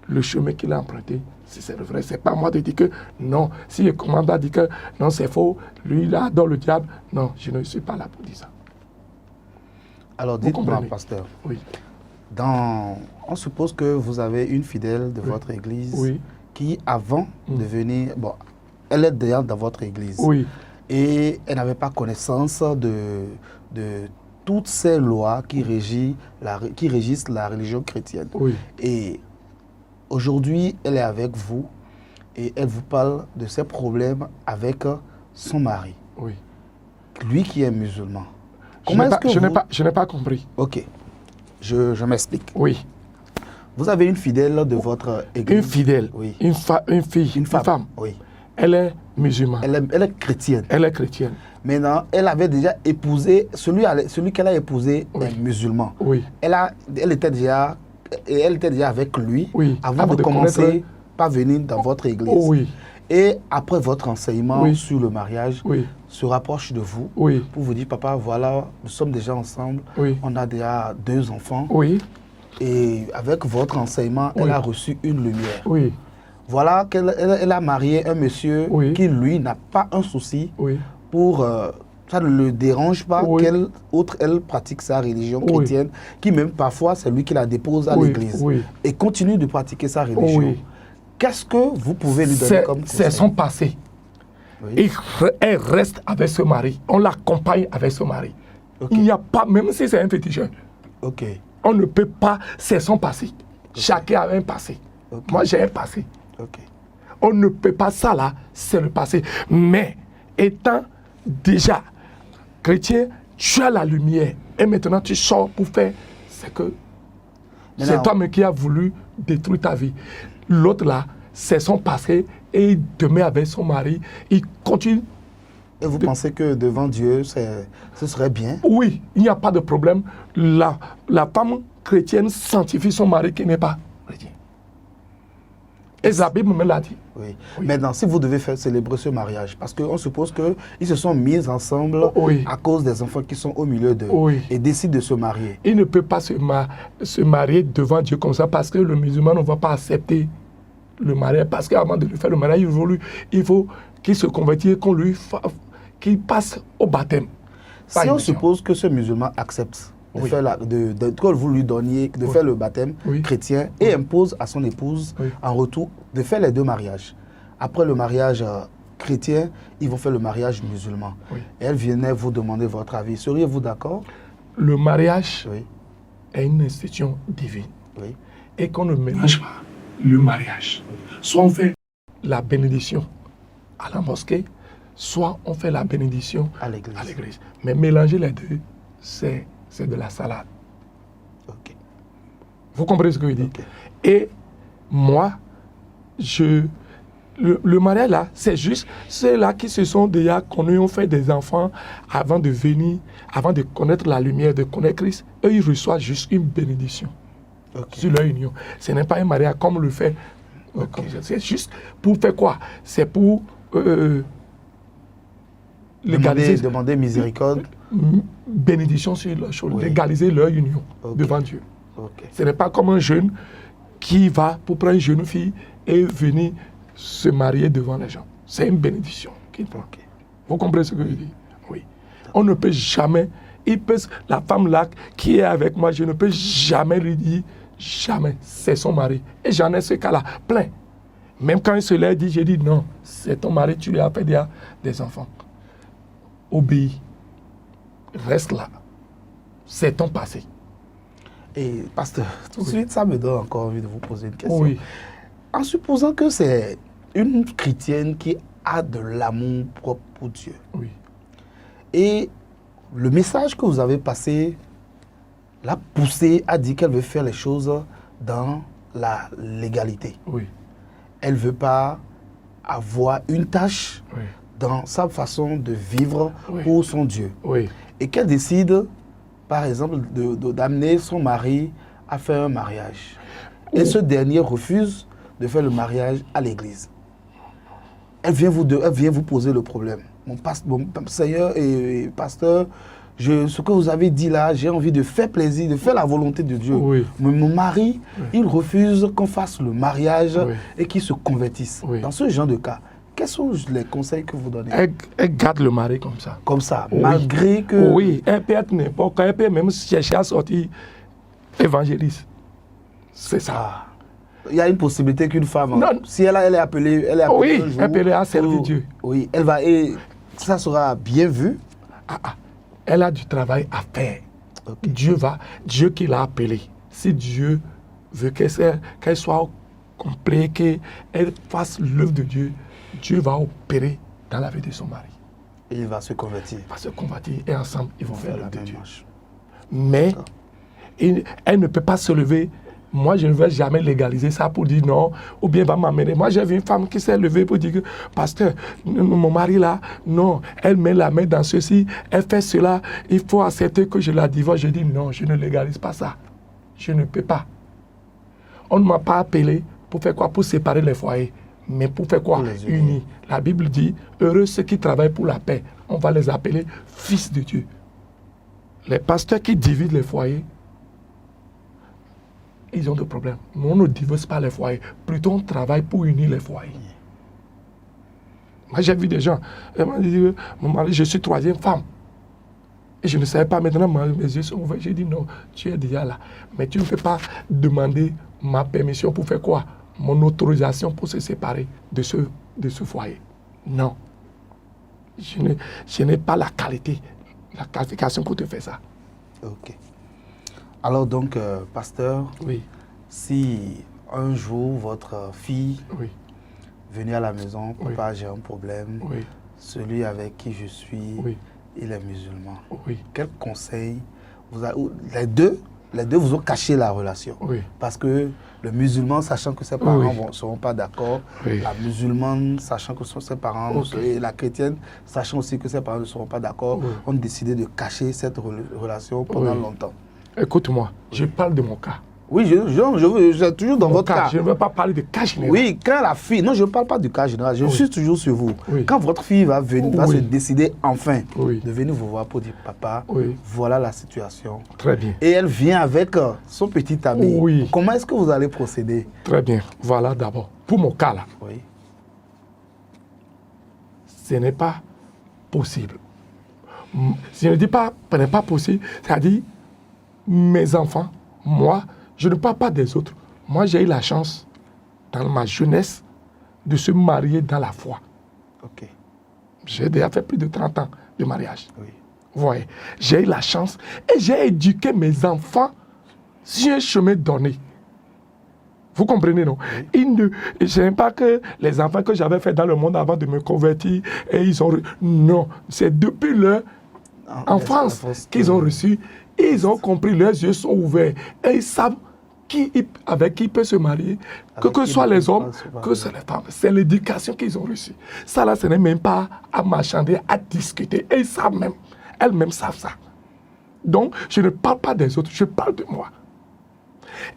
le chemin qu'il a emprunté, si c'est vrai. Ce n'est pas moi de dire que non. Si le commandant dit que non, c'est faux, lui, il adore le diable. Non, je ne suis pas là pour dire ça. Alors, dites-moi, pasteur, oui. On suppose que vous avez une fidèle de votre église qui, avant de venir, bon, elle est déjà dans votre église. Oui. Et elle n'avait pas connaissance de toutes ces lois qui régissent la religion chrétienne. Oui. Et aujourd'hui, elle est avec vous et elle vous parle de ses problèmes avec son mari. Oui. Lui qui est musulman. Je n'ai pas compris. Ok, je m'explique. Oui. Vous avez une fidèle de votre église. Une fidèle, oui. Une femme. Oui. Elle est musulmane. Elle est chrétienne. Elle est chrétienne. Maintenant, elle avait déjà épousé, celui qu'elle a épousé est musulman. Oui. Elle était déjà avec lui avant de commencer par venir dans votre église. Oui. Et après votre enseignement sur le mariage, se rapproche de vous pour vous dire, papa, voilà, nous sommes déjà ensemble, on a déjà 2 enfants. Oui. Et avec votre enseignement, elle a reçu une lumière. Oui. Voilà qu'elle a marié un monsieur qui, lui, n'a pas un souci pour... ça ne le dérange pas qu'elle pratique sa religion chrétienne, qui même parfois, c'est lui qui la dépose à l'église. Et continue de pratiquer sa religion. Qu'est-ce que vous pouvez lui donner comme conseil? C'est son passé. Et elle reste avec ce mari. On l'accompagne avec ce mari. Il n'y a pas, même si c'est un féticheur. On ne peut pas, c'est son passé. Chacun a un passé. Moi, j'ai un passé. On ne peut pas, ça là, c'est le passé. Mais, étant déjà chrétien, tu as la lumière. Et maintenant, tu sors pour faire ce que... C'est toi-même qui as voulu détruire ta vie. L'autre là, c'est son passé et il te met avec son mari. Il continue. Et vous pensez que devant Dieu, ce serait bien? Oui, il n'y a pas de problème. La femme chrétienne sanctifie son mari qui n'est pas chrétien. Et la Bible me l'a dit. Oui. Maintenant, si vous devez faire célébrer ce mariage, parce qu'on suppose qu'ils se sont mis ensemble à cause des enfants qui sont au milieu d'eux et décident de se marier. Il ne peut pas se marier devant Dieu comme ça parce que le musulman ne va pas accepter le mariage. Parce qu'avant de lui faire le mariage, il faut qu'il se convertisse, qu'il passe au baptême. Si on suppose que ce musulman accepte que vous lui donniez de faire le baptême chrétien et impose à son épouse en retour de faire les 2 mariages. Après le mariage chrétien, ils vont faire le mariage musulman. Et elle venait vous demander votre avis. Seriez-vous d'accord? Le mariage est une institution divine. Et qu'on ne mélange pas le mariage. Soit on fait la bénédiction à la mosquée, soit on fait la bénédiction à l'église. Mais mélanger les deux, c'est de la salade. Vous comprenez ce que je dis? Et moi, le mariage là, c'est juste ceux-là qui se sont déjà connus, ont fait des enfants avant de venir, avant de connaître la lumière, de connaître Christ. Eux, ils reçoivent juste une bénédiction sur leur union. Ce n'est pas un mariage comme le fait. C'est juste pour faire quoi? C'est pour demander miséricorde. Bénédiction sur leur chose, légaliser leur union devant Dieu. Ce n'est pas comme un jeune qui va pour prendre une jeune fille et venir se marier devant les gens. C'est une bénédiction qu'il prend. Vous comprenez ce que je dis? Oui. On ne peut jamais, la femme là qui est avec moi, je ne peux jamais lui dire, jamais, c'est son mari. Et j'en ai ce cas-là, plein. Même quand il se l'a dit, j'ai dit non, c'est ton mari, tu lui as fait des enfants. Obéis. Reste là. C'est ton passé. Et pasteur, tout de suite, ça me donne encore envie de vous poser une question. En supposant que c'est une chrétienne qui a de l'amour propre pour Dieu. Et le message que vous avez passé l'a poussée à dire qu'elle veut faire les choses dans la légalité. Oui. Elle ne veut pas avoir une tâche Oui. dans sa façon de vivre Oui. pour son Dieu. Oui. Et qu'elle décide, par exemple, d'amener son mari à faire un mariage. Et ce dernier refuse de faire le mariage à l'église. Elle vient vous poser le problème. Mon Seigneur et pasteur, ce que vous avez dit là, j'ai envie de faire plaisir, de faire la volonté de Dieu. Oui. Mais mon mari, Oui. il refuse qu'on fasse le mariage Oui. et qu'il se convertisse. Oui. Dans ce genre de cas, quels sont les conseils que vous donnez? Elle garde le mari comme ça. Comme ça, Oui. malgré que... Oui, elle peut être n'importe quoi, elle peut même chercher à sortir évangéliste. C'est ça. Ah. Il y a une possibilité qu'une femme, Non. si elle est appelée, Oui, un jour, appelée à servir Dieu. Oui, elle va, et ça sera bien vu. Elle a du travail à faire. Ok. Dieu qui l'a appelée. Si Dieu veut qu'elle soit complète, qu'elle fasse l'œuvre de Dieu, Dieu va opérer dans la vie de son mari. Et il va se convertir. Il va se convertir et ensemble, ils vont faire la l'œuvre de même Dieu. marche. Mais D'accord. elle ne peut pas se lever. Moi, je ne vais jamais légaliser ça pour dire non, ou bien va m'amener. Moi, j'ai vu une femme qui s'est levée pour dire que, pasteur, mon mari là, non, elle met la main dans ceci, elle fait cela, il faut accepter que je la divorce. Je dis non, je ne légalise pas ça. Je ne peux pas. On ne m'a pas appelé pour faire quoi? Pour séparer les foyers. Mais pour faire quoi? Pour les unir. Unis. La Bible dit, heureux ceux qui travaillent pour la paix. On va les appeler fils de Dieu. Les pasteurs qui divident les foyers, ils ont des problèmes. Nous, on ne divise pas les foyers. Plutôt, on travaille pour unir les foyers. Moi, j'ai vu des gens. Ils m'ont dit, mon mari, je suis troisième femme. Et je ne savais pas. Maintenant, mes yeux sont ouverts. J'ai dit, non, tu es déjà là. Mais tu ne peux pas demander ma permission pour faire quoi? Mon autorisation pour se séparer de ce foyer. Non. Je n'ai pas la qualité, la qualification pour te faire ça. Ok. Alors donc, pasteur, Oui, si un jour votre fille oui, venait à la maison, Oui. papa, j'ai un problème, oui, celui avec qui je suis, oui, il est musulman. oui, Quel conseil les deux vous ont caché la relation. oui. Parce que le musulman, sachant que ses parents Oui. ne seront pas d'accord, Oui. la musulmane, sachant que ses parents, Ok. et la chrétienne, sachant aussi que ses parents ne seront pas d'accord, Oui. ont décidé de cacher cette relation pendant Oui. longtemps. Écoute-moi, je parle de mon cas. Oui, je toujours dans Mon votre cas. Je ne veux pas parler de cas général. Oui, quand la fille, non, je ne parle pas du cas général, je Oui. suis toujours sur vous. Oui. Quand votre fille va Oui. se décider enfin Oui. de venir vous voir pour dire, papa, Oui. voilà la situation. Très bien, Et elle vient avec son petit ami. Oui. Comment est-ce que vous allez procéder? très bien. Voilà d'abord. Pour mon cas là, Oui. ce n'est pas possible. Je ne dis pas ce n'est pas possible, c'est-à-dire mes enfants, moi, je ne parle pas des autres. Moi, j'ai eu la chance, dans ma jeunesse, de se marier dans la foi. Ok. J'ai déjà fait plus de 30 ans de mariage. Oui. Vous voyez, j'ai eu la chance et j'ai éduqué mes enfants sur un chemin donné. Vous comprenez, non? Je n'aime pas que les enfants que j'avais fait dans le monde avant de me convertir, et ils ont... Non, c'est depuis leur enfance qu'ils ont reçu. Ils ont compris, leurs yeux sont ouverts. Et ils savent avec qui ils peuvent se marier, que Avec ce qui soit ils ne les peuvent hommes, pas se marier. que ce soit les femmes. C'est l'éducation qu'ils ont reçue. Ça là, ce n'est même pas à marchander, à discuter. Et ils savent même. Elles-mêmes savent ça. Donc, je ne parle pas des autres, je parle de moi.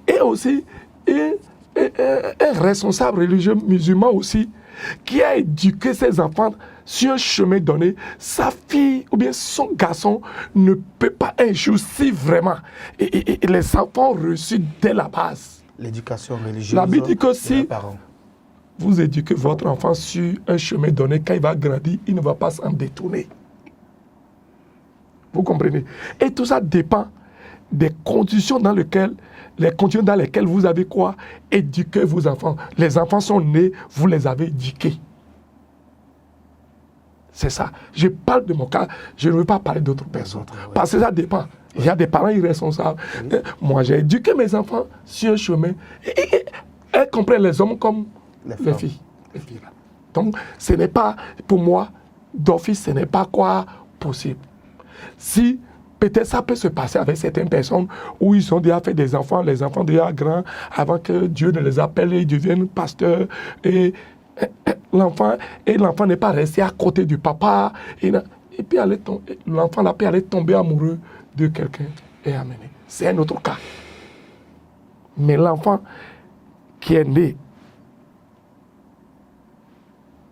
Et aussi, un responsable religieux musulman aussi, qui a éduqué ses enfants sur un chemin donné, sa fille ou bien son garçon ne peut pas un jour, si vraiment, et les enfants reçus dès la base. L'éducation religieuse. La Bible dit que de si leurs parents. vous éduquez votre enfant sur un chemin donné, quand il va grandir, il ne va pas s'en détourner. Vous comprenez? Et tout ça dépend des conditions dans lesquelles vous avez quoi? Éduquer vos enfants. Les enfants sont nés, vous les avez éduqués. C'est ça. Je parle de mon cas, je ne veux pas parler d'autres personnes. Ouais. Parce que ça dépend. Il y a des parents irresponsables. Oui. Moi, j'ai éduqué mes enfants sur un chemin. Et elles comprennent les hommes comme les filles. Les filles là. Donc, ce n'est pas, pour moi, d'office, ce n'est pas quoi possible. Si peut-être ça peut se passer avec certaines personnes où ils ont déjà fait des enfants, les enfants déjà grands, avant que Dieu ne les appelle et ils deviennent pasteurs. Et l'enfant n'est pas resté à côté du papa. Et puis l'enfant là peut aller tomber amoureux de quelqu'un et amener. C'est un autre cas. Mais l'enfant qui est né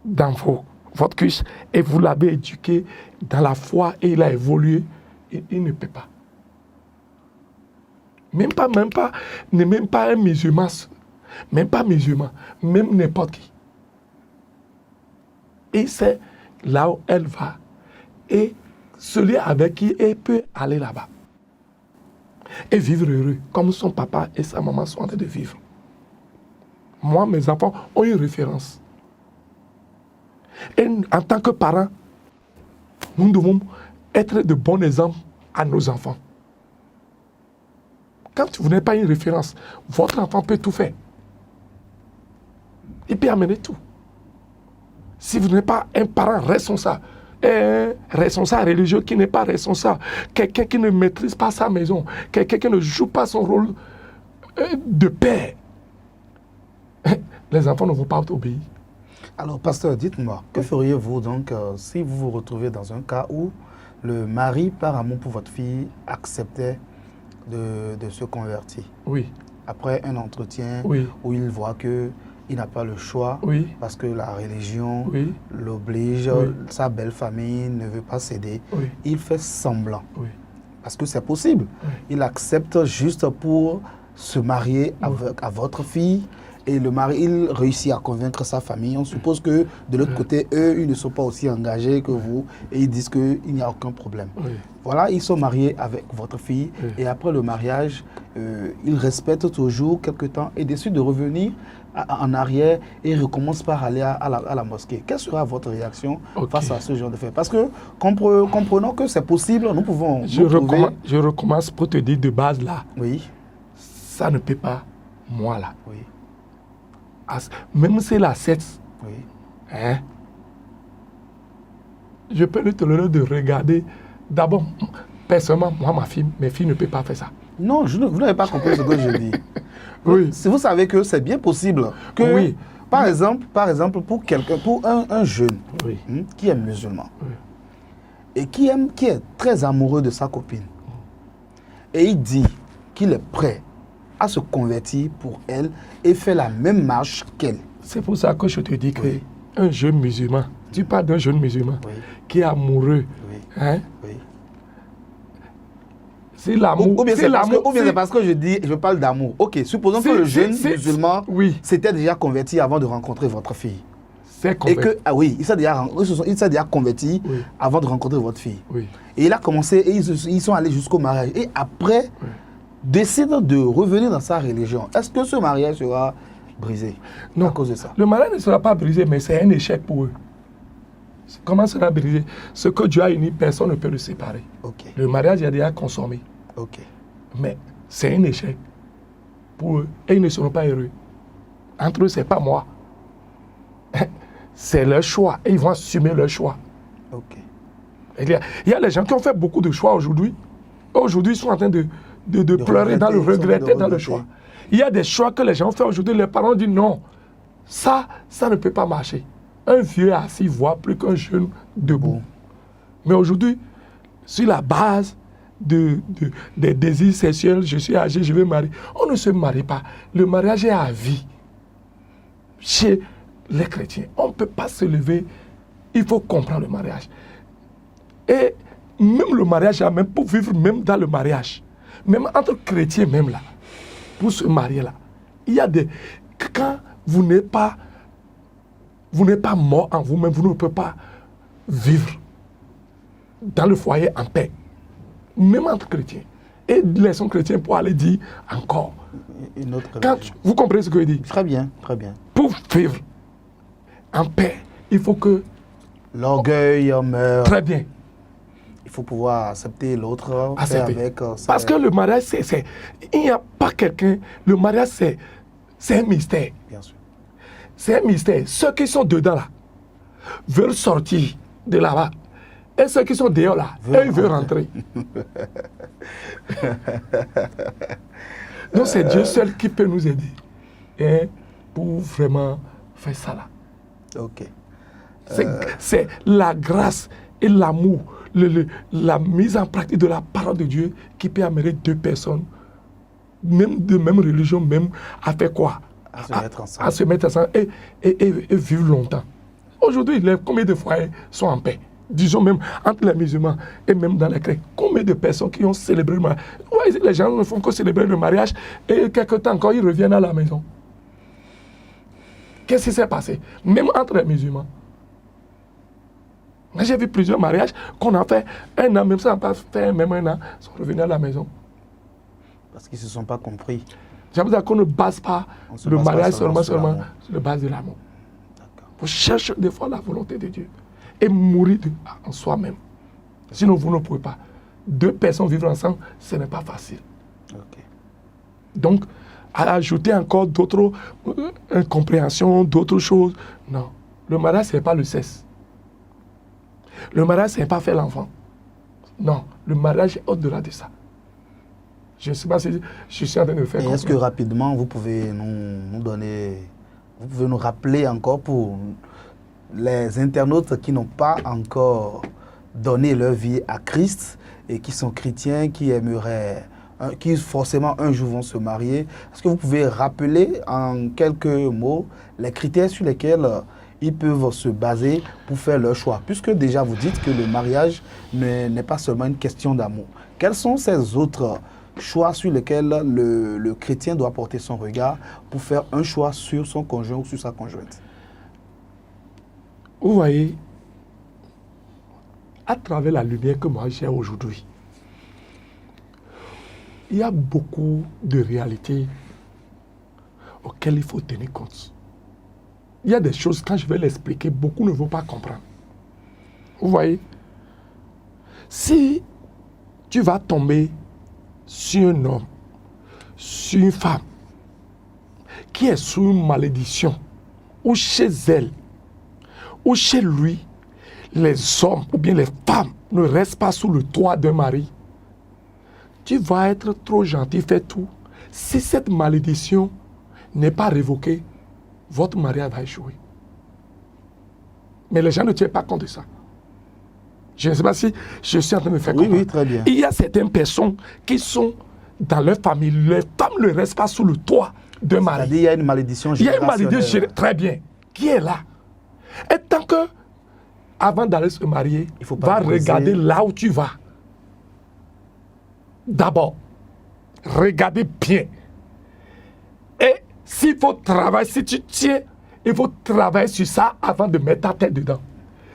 dans votre cuisse et vous l'avez éduqué dans la foi et il a évolué, il ne peut pas. Même pas un musulman, même n'importe qui. Et c'est là où elle va. Et celui avec qui elle peut aller là-bas. Et vivre heureux, comme son papa et sa maman sont en train de vivre. Moi, mes enfants ont une référence. Et en tant que parents, nous devons être de bons exemples à nos enfants. Quand vous n'avez pas une référence, votre enfant peut tout faire. Il peut amener tout. Si vous n'êtes pas un parent responsable, un responsable religieux qui n'est pas responsable, quelqu'un qui ne maîtrise pas sa maison, quelqu'un qui ne joue pas son rôle de père, les enfants ne vont pas obéir. Alors, pasteur, dites-moi, que feriez-vous donc si vous vous retrouvez dans un cas où le mari, par amour pour votre fille, acceptait de se convertir? Oui. Après un entretien oui. où il voit qu'il n'a pas le choix, oui. parce que la religion oui. l'oblige, oui. sa belle famille ne veut pas céder, oui. il fait semblant. Oui. Parce que c'est possible. Oui. Il accepte juste pour se marier à votre fille. Et le mari, il réussit à convaincre sa famille. On suppose que de l'autre côté, eux, ils ne sont pas aussi engagés que vous. Et ils disent qu'il n'y a aucun problème. Oui. Voilà, ils sont mariés avec votre fille. Oui. Et après le mariage, ils respectent toujours quelque temps et décident de revenir en arrière et recommencent par aller à la mosquée. Quelle sera votre réaction face à ce genre de fait? Parce que comprenons que c'est possible, nous pouvons... Je recommence pour te dire de base là. Oui. Ça ne peut pas, moi là. Oui. Même si la sexe, oui. Hein, je peux le tolérer de regarder. D'abord, personnellement, moi, mes filles ne peuvent pas faire ça. Non, vous n'avez pas compris ce que je dis. Oui. Si vous savez que c'est bien possible que, oui. par exemple, pour un jeune oui. Qui est musulman oui. et qui est très amoureux de sa copine, et il dit qu'il est prêt à se convertir pour elle et faire la même marche qu'elle. C'est pour ça que je te dis oui. qu'un jeune musulman, tu parles d'un jeune musulman oui. qui est amoureux, oui. Hein? Oui. C'est l'amour. Ou bien c'est parce que je parle d'amour. Ok, supposons que le jeune musulman s'était déjà converti avant de rencontrer votre fille. Et que, il s'est déjà converti avant de rencontrer votre fille. Oui. Et il a commencé, et ils sont allés jusqu'au mariage. Et après, décide de revenir dans sa religion. Est-ce que ce mariage sera brisé à cause de ça? Le mariage ne sera pas brisé, mais c'est un échec pour eux. Comment sera brisé? Ce que Dieu a uni, personne ne peut le séparer. Okay. Le mariage est déjà consommé. Okay. Mais c'est un échec pour eux. Et ils ne seront pas heureux. Entre eux, ce n'est pas moi. C'est leur choix. Et ils vont assumer leur choix. Okay. Il y a les gens qui ont fait beaucoup de choix aujourd'hui. Aujourd'hui, ils sont en train de pleurer dans le regretter dans le choix. Il y a des choix que les gens ont fait aujourd'hui. Les parents disent non. Ça ne peut pas marcher. Un vieux assis voit plus qu'un jeune debout. Mais aujourd'hui, sur la base des désirs sexuels, je suis âgé, je vais marier. On ne se marie pas. Le mariage est à vie. Chez les chrétiens, on ne peut pas se lever. Il faut comprendre le mariage. Et même le mariage, même pour vivre même dans le mariage, même entre chrétiens même là, pour se marier là, il y a des... Quand vous n'êtes pas mort en vous-même, vous ne pouvez pas vivre dans le foyer en paix. Même entre chrétiens. Et laissons chrétiens pour aller dire encore. Vous comprenez ce que je dis? Très bien, très bien. Pour vivre en paix, il faut que... L'orgueil meurt. Très bien. Il faut pouvoir accepter l'autre. Parce que le mariage, il n'y a pas quelqu'un... Le mariage, c'est un mystère. Bien sûr. C'est un mystère. Ceux qui sont dedans là veulent sortir de là-bas. Et ceux qui sont dehors là, eux, ils veulent rentrer. Donc c'est Dieu seul qui peut nous aider pour vraiment faire ça là. Ok. C'est la grâce et l'amour, la mise en pratique de la parole de Dieu qui peut amener deux personnes, même de même religion, même à faire quoi? À se mettre ensemble et vivre longtemps. Aujourd'hui, combien de foyers sont en paix? Disons même entre les musulmans et même dans les chrétiens. Combien de personnes qui ont célébré le mariage? Ouais, les gens ne font que célébrer le mariage et quelque temps encore, ils reviennent à la maison. Qu'est-ce qui s'est passé? Même entre les musulmans. J'ai vu plusieurs mariages qu'on a fait un an, même ça n'a pas fait même un an, ils sont revenus à la maison. Parce qu'ils ne se sont pas compris. J'aime dire qu'on ne base pas le mariage seulement sur la base de l'amour. Il faut chercher des fois la volonté de Dieu et mourir en soi-même. Sinon, vous ne pouvez pas. Deux personnes vivre ensemble, ce n'est pas facile. Okay. Donc, à ajouter encore d'autres incompréhensions, d'autres choses. Non. Le mariage, ce n'est pas le sexe. Le mariage, ce n'est pas faire l'enfant. Non. Le mariage est au-delà de ça. Je ne sais pas si je suis en train de faire. Et est-ce que rapidement, vous pouvez nous donner, vous pouvez nous rappeler encore pour les internautes qui n'ont pas encore donné leur vie à Christ et qui sont chrétiens, qui aimeraient, qui forcément un jour vont se marier. Est-ce que vous pouvez rappeler en quelques mots les critères sur lesquels ils peuvent se baser pour faire leur choix? Puisque déjà vous dites que le mariage n'est pas seulement une question d'amour. Quels sont ces autres choix sur lesquels le chrétien doit porter son regard pour faire un choix sur son conjoint ou sur sa conjointe? Vous voyez, à travers la lumière que moi j'ai aujourd'hui, il y a beaucoup de réalités auxquelles il faut tenir compte. Il y a des choses, quand je vais l'expliquer, beaucoup ne vont pas comprendre. Vous voyez, si tu vas tomber sur un homme, sur une femme qui est sous une malédiction, ou chez elle, ou chez lui, les hommes ou bien les femmes ne restent pas sous le toit d'un mari, tu vas être trop gentil, fais tout. Si cette malédiction n'est pas révoquée, votre mariage va échouer. Mais les gens ne tiennent pas compte de ça. Je ne sais pas si je suis en train de faire comprendre. Oui, très bien. Il y a certaines personnes qui sont dans leur famille, les femmes ne restent pas sous le toit d'un mari. C'est-à-dire qu'il y a une malédiction générationnelle. Il y a une malédiction, très bien, qui est là. Et tant que, avant d'aller se marier, il faut pas va regarder là où tu vas. D'abord, regardez bien. Et s'il faut travailler, si tu tiens, il faut travailler sur ça avant de mettre ta tête dedans.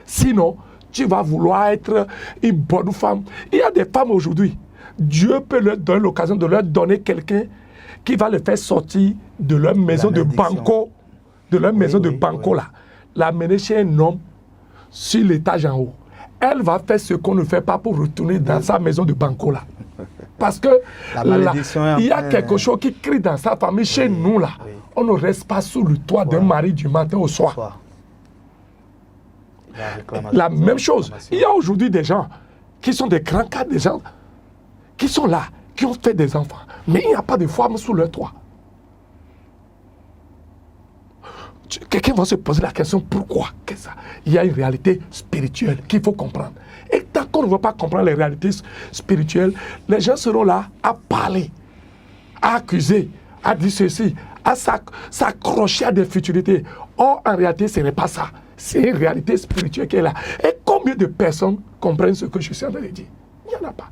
Sinon, tu vas vouloir être une bonne femme. Il y a des femmes aujourd'hui, Dieu peut leur donner l'occasion de leur donner quelqu'un qui va les faire sortir de leur maison de banco, là, l'amener chez un homme sur l'étage en haut. Elle va faire ce qu'on ne fait pas pour retourner dans sa maison de banco là. Parce que il y a quelque chose qui crie dans sa famille. Chez nous là, on ne reste pas sous le toit d'un mari du matin au soir. La même chose. Il y a aujourd'hui des gens qui sont des grands cas, des gens qui sont là, qui ont fait des enfants, mais il n'y a pas de femme sous leur toit. Quelqu'un va se poser la question, pourquoi? Qu'est-ce que ça? Il y a une réalité spirituelle qu'il faut comprendre. Et tant qu'on ne va pas comprendre les réalités spirituelles, les gens seront là à parler, à accuser, à dire ceci, à s'accrocher à des futurités. Or, en réalité, ce n'est pas ça. C'est une réalité spirituelle qui est là. Et combien de personnes comprennent ce que je suis en train de dire? Il n'y en a pas.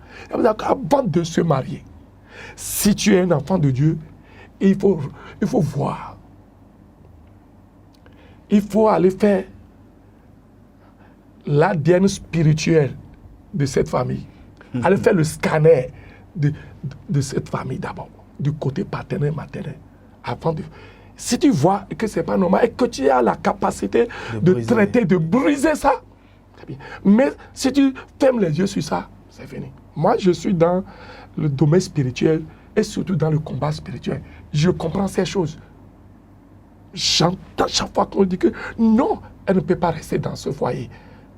Avant de se marier, si tu es un enfant de Dieu, il faut voir. Il faut aller faire l'ADN spirituel de cette famille. Aller faire le scanner de cette famille d'abord, du côté paternel, maternel. Avant de... Si tu vois que ce n'est pas normal et que tu as la capacité de traiter, de briser ça, c'est bien. Mais si tu fermes les yeux sur ça, c'est fini. Moi, je suis dans le domaine spirituel et surtout dans le combat spirituel. Je comprends ces choses. J'entends chaque fois qu'on dit que non, elle ne peut pas rester dans ce foyer.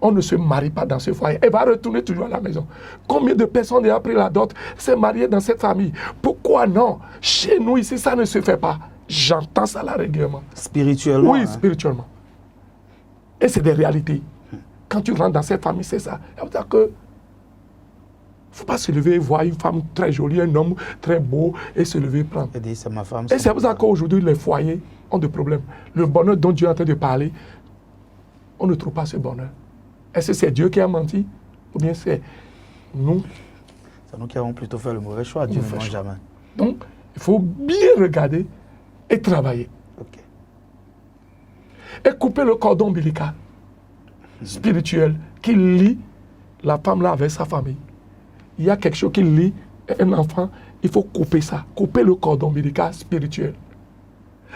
on ne se marie pas dans ce foyer. Elle va retourner toujours à la maison. Combien de personnes ont pris la dot, s'est mariées dans cette famille? Pourquoi non? Chez nous, ici, ça ne se fait pas. J'entends ça là régulièrement. Spirituellement? Oui, spirituellement. Et c'est des réalités. Quand tu rentres dans cette famille, c'est ça. C'est-à-dire que il ne faut pas se lever et voir une femme très jolie, un homme très beau, et se lever et prendre. Et dire, c'est ma femme. Et c'est pour ça qu'aujourd'hui, les foyers ont des problèmes. Le bonheur dont Dieu est en train de parler, on ne trouve pas ce bonheur. Est-ce que c'est Dieu qui a menti? Ou bien c'est nous? C'est nous qui avons plutôt fait le mauvais choix. Dieu ne ment jamais. Donc, il faut bien regarder et travailler. Ok. Et couper le cordon ombilical spirituel qui lie la femme là avec sa famille. Il y a quelque chose qui lie un enfant, il faut couper ça, couper le cordon ombilical spirituel.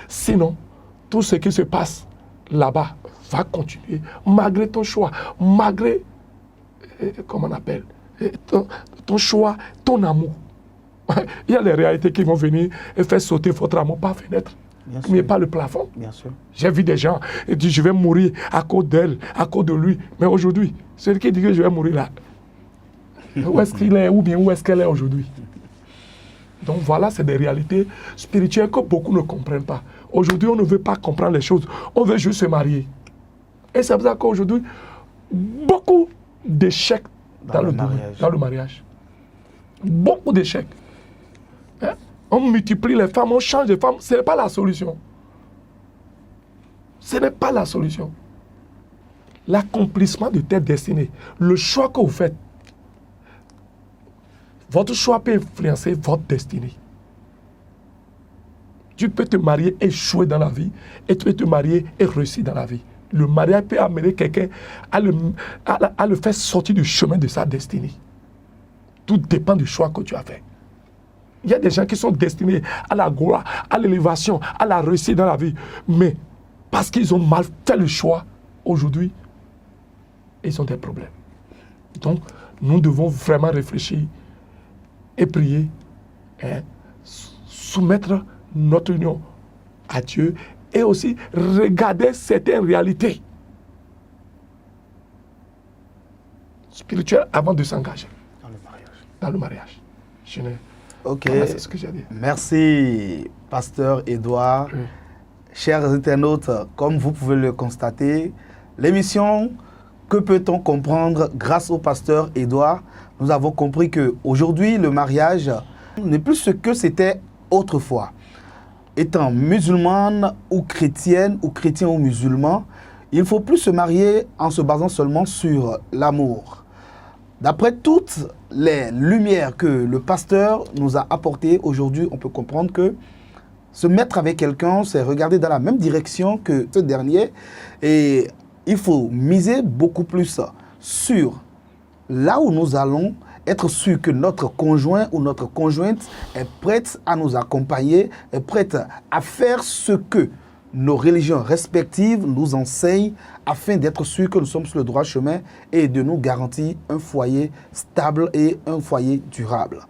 Sinon, tout ce qui se passe là-bas va continuer, malgré ton choix, malgré, comment on appelle, ton choix, ton amour. Il y a les réalités qui vont venir et faire sauter votre amour par fenêtre, mais pas le plafond. Bien sûr. J'ai vu des gens qui disent je vais mourir à cause d'elle, à cause de lui. Mais aujourd'hui, celui qui dit que je vais mourir là, où est-ce qu'il est ou bien où est-ce qu'elle est aujourd'hui? Donc voilà, c'est des réalités spirituelles que beaucoup ne comprennent pas. Aujourd'hui, on ne veut pas comprendre les choses. On veut juste se marier. Et c'est pour ça qu'aujourd'hui, beaucoup d'échecs dans le mariage. Beaucoup d'échecs. Hein? On multiplie les femmes, on change de femmes. Ce n'est pas la solution. Ce n'est pas la solution. L'accomplissement de telle destinée, le choix que vous faites, votre choix peut influencer votre destinée. Tu peux te marier et échouer dans la vie, et tu peux te marier et réussir dans la vie. Le mariage peut amener quelqu'un à le faire sortir du chemin de sa destinée. Tout dépend du choix que tu as fait. Il y a des gens qui sont destinés à la gloire, à l'élévation, à la réussite dans la vie. Mais parce qu'ils ont mal fait le choix, aujourd'hui, ils ont des problèmes. Donc, nous devons vraiment réfléchir et prier, hein, soumettre notre union à Dieu et aussi regarder certaines réalités spirituelles avant de s'engager dans le mariage. Ok, c'est ce que j'ai dit. Merci, pasteur Edouard. Oui. Chers internautes, comme vous pouvez le constater, l'émission Que peut-on comprendre grâce au pasteur Edouard, nous avons compris qu'aujourd'hui, le mariage n'est plus ce que c'était autrefois. Étant musulmane ou chrétienne, ou chrétien ou musulman, il ne faut plus se marier en se basant seulement sur l'amour. D'après toutes les lumières que le pasteur nous a apportées aujourd'hui, on peut comprendre que se mettre avec quelqu'un, c'est regarder dans la même direction que ce dernier. Et il faut miser beaucoup plus sur là où nous allons, être sûr que notre conjoint ou notre conjointe est prête à nous accompagner, est prête à faire ce que nos religions respectives nous enseignent afin d'être sûr que nous sommes sur le droit chemin et de nous garantir un foyer stable et un foyer durable.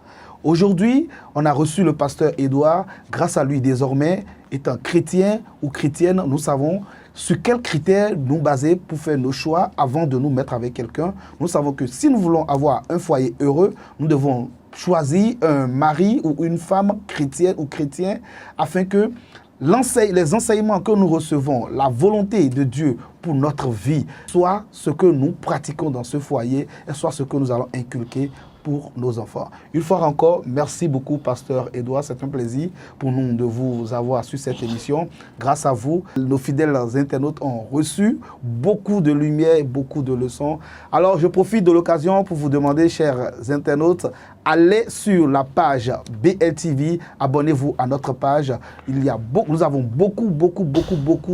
Aujourd'hui, on a reçu le pasteur Edouard. Grâce à lui, désormais, étant chrétien ou chrétienne, nous savons sur quels critères nous baser pour faire nos choix avant de nous mettre avec quelqu'un. Nous savons que si nous voulons avoir un foyer heureux, nous devons choisir un mari ou une femme chrétienne ou chrétien afin que les enseignements que nous recevons, la volonté de Dieu pour notre vie, soit ce que nous pratiquons dans ce foyer et soit ce que nous allons inculquer pour nos enfants. Une fois encore, merci beaucoup, pasteur Edouard. C'est un plaisir pour nous de vous avoir sur cette émission. Grâce à vous, nos fidèles internautes ont reçu beaucoup de lumière et beaucoup de leçons. Alors, je profite de l'occasion pour vous demander, chers internautes, allez sur la page BLTV, abonnez-vous à notre page. Nous avons beaucoup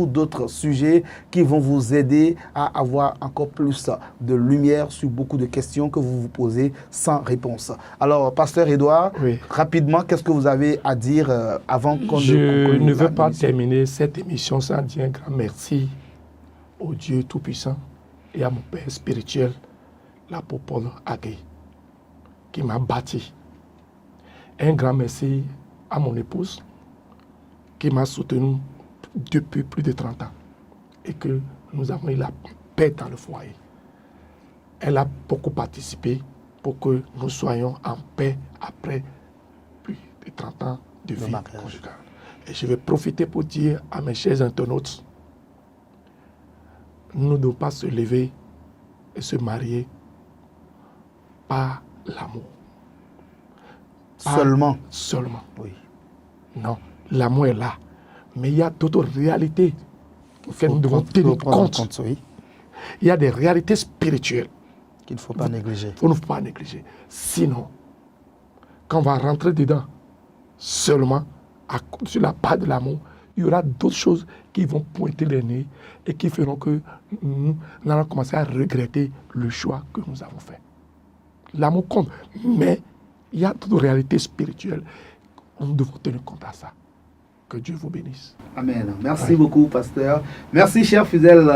d'autres sujets qui vont vous aider à avoir encore plus de lumière sur beaucoup de questions que vous vous posez sans réponse. Alors, pasteur Edouard, oui, rapidement, qu'est-ce que vous avez à dire avant qu'on Je ne veux pas terminer cette émission sans dire un grand merci au Dieu Tout-Puissant et à mon Père spirituel, l'apôtre Paul Agé, qui m'a bâti. Un grand merci à mon épouse, qui m'a soutenu depuis plus de 30 ans et que nous avons eu la paix dans le foyer. elle a beaucoup participé pour que nous soyons en paix après plus de 30 ans de vie conjugale. Et je vais profiter pour dire à mes chers internautes, nous ne devons pas se lever et se marier par l'amour. Seulement. Seulement. Oui. Non, l'amour est là. Mais il y a d'autres réalités que nous devons tenir compte. Oui. Il y a des réalités spirituelles qu'il ne faut pas négliger. Il ne faut pas négliger. Sinon, quand on va rentrer dedans, seulement sur la part de l'amour, il y aura d'autres choses qui vont pointer les nez et qui feront que nous allons commencer à regretter le choix que nous avons fait. L'amour compte, mais il y a d'autres réalités spirituelles. Nous devons tenir compte à ça. Que Dieu vous bénisse. Amen. Merci beaucoup, pasteur. Merci, chers fidèles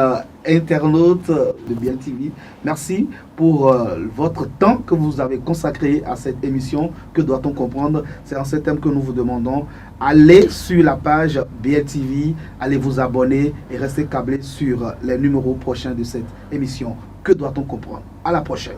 internautes de BLTV. Merci pour votre temps que vous avez consacré à cette émission. Que doit-on comprendre? C'est en ce thème que nous vous demandons. Allez sur la page BLTV, allez vous abonner et restez câblés sur les numéros prochains de cette émission. Que doit-on comprendre? À la prochaine.